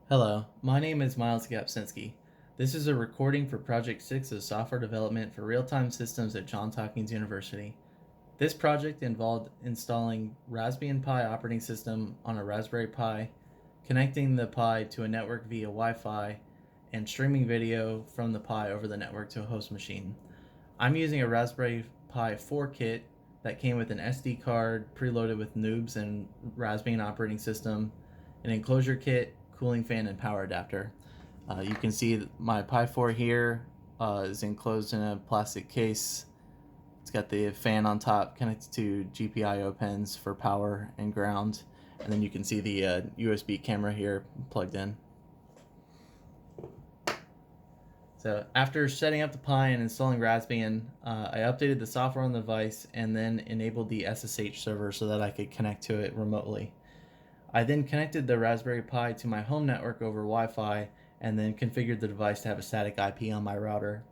Hello, my name is Miles Gapsinski. This is a recording for Project 6 of Software Development for Real-Time Systems at Johns Hopkins University. This project involved installing Raspbian Pi operating system on a Raspberry Pi, connecting the Pi to a network via Wi-Fi, and streaming video from the Pi over the network to a host machine. I'm using a Raspberry Pi 4 kit that came with an SD card preloaded with noobs and Raspbian operating system, an enclosure kit, cooling fan, and power adapter. You can see my Pi 4 here is enclosed in a plastic case. It's got the fan on top connected to GPIO pins for power and ground, and then you can see the USB camera here plugged in. So after setting up the Pi and installing Raspbian, I updated the software on the device and then enabled the SSH server so that I could connect to it remotely. I then connected the Raspberry Pi to my home network over Wi-Fi and then configured the device to have a static IP on my router.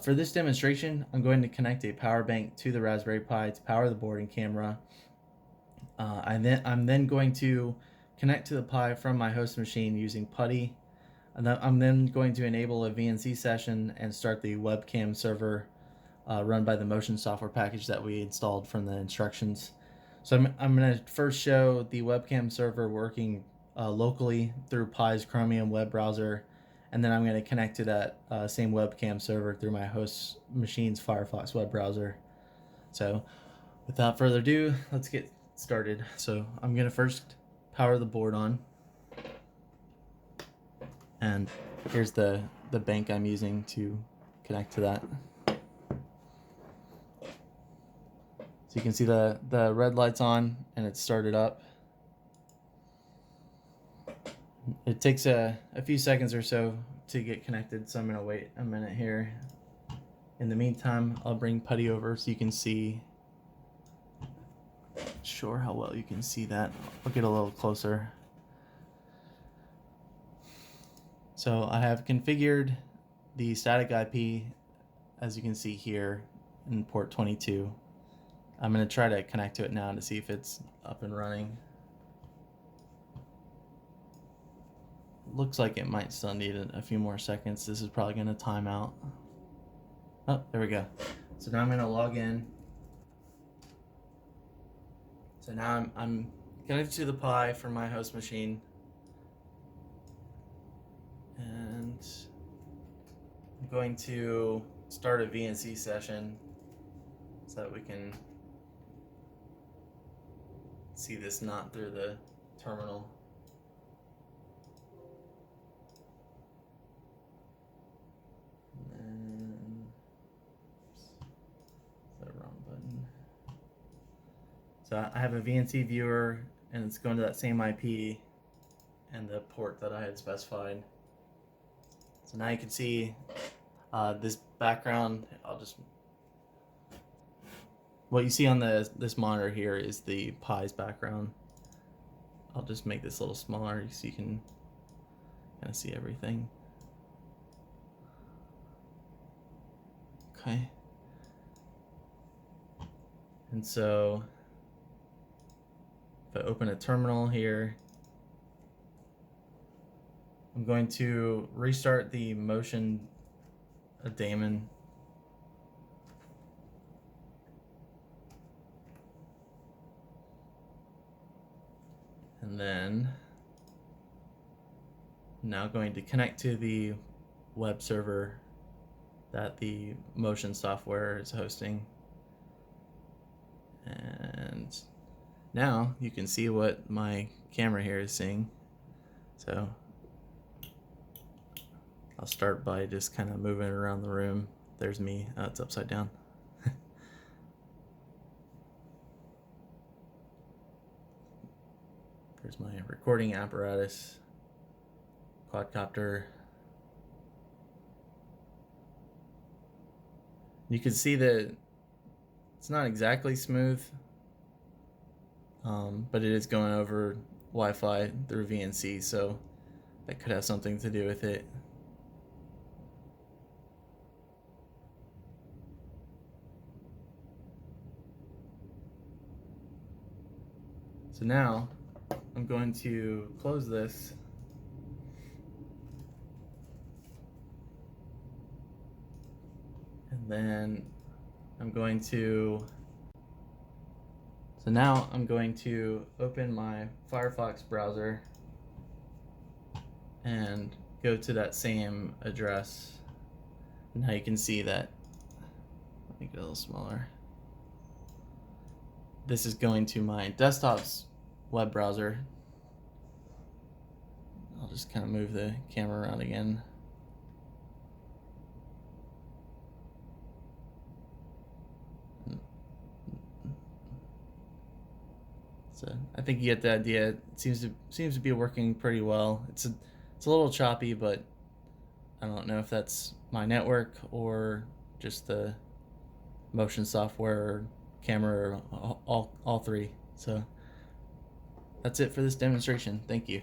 For this demonstration, I'm going to connect a power bank to the Raspberry Pi to power the board and camera. I'm then going to connect to the Pi from my host machine using PuTTY. I'm then going to enable a VNC session and start the webcam server run by the Motion software package that we installed from the instructions. So I'm going to first show the webcam server working locally through Pi's Chromium web browser, and then I'm going to connect to that same webcam server through my host machine's Firefox web browser. So without further ado, let's get started. So I'm going to first power the board on. And here's the bank I'm using to connect to that. So you can see the red light's on and it's started up. It takes a few seconds or so to get connected, so I'm going to wait a minute here. In the meantime, I'll bring PuTTY over so you can see. Not sure how well you can see that. I'll get a little closer. So I have configured the static IP, as you can see here, in port 22. I'm going to try to connect to it now to see if it's up and running. Looks like it might still need a few more seconds. This is probably going to time out. Oh, there we go. So now I'm going to log in. So now I'm connected to the Pi from my host machine. And I'm going to start a VNC session so that we can see this not through the terminal. And then, oops, is that the wrong button? So I have a VNC viewer and it's going to that same IP and the port that I had specified. So now you can see this background. What you see on this monitor here is the Pi's background. I'll just make this a little smaller so you can kind of see everything. Okay. And so if I open a terminal here, I'm going to restart the Motion daemon. And then I'm now going to connect to the web server that the Motion software is hosting. And now you can see what my camera here is seeing. So I'll start by just kind of moving around the room. There's me. Oh, it's upside down. There's my recording apparatus, quadcopter. You can see that it's not exactly smooth, but it is going over Wi-Fi through VNC, so that could have something to do with it. So now I'm going to close this And then I'm going to, so now I'm going to open my Firefox browser and go to that same address. Now you can see that, make it a little smaller. This is going to my desktop's web browser. I'll just kind of move the camera around again. So I think you get the idea. It seems to be working pretty well. It's a little choppy, but I don't know if that's my network or just the motion software or camera or all three. So that's it for this demonstration. Thank you.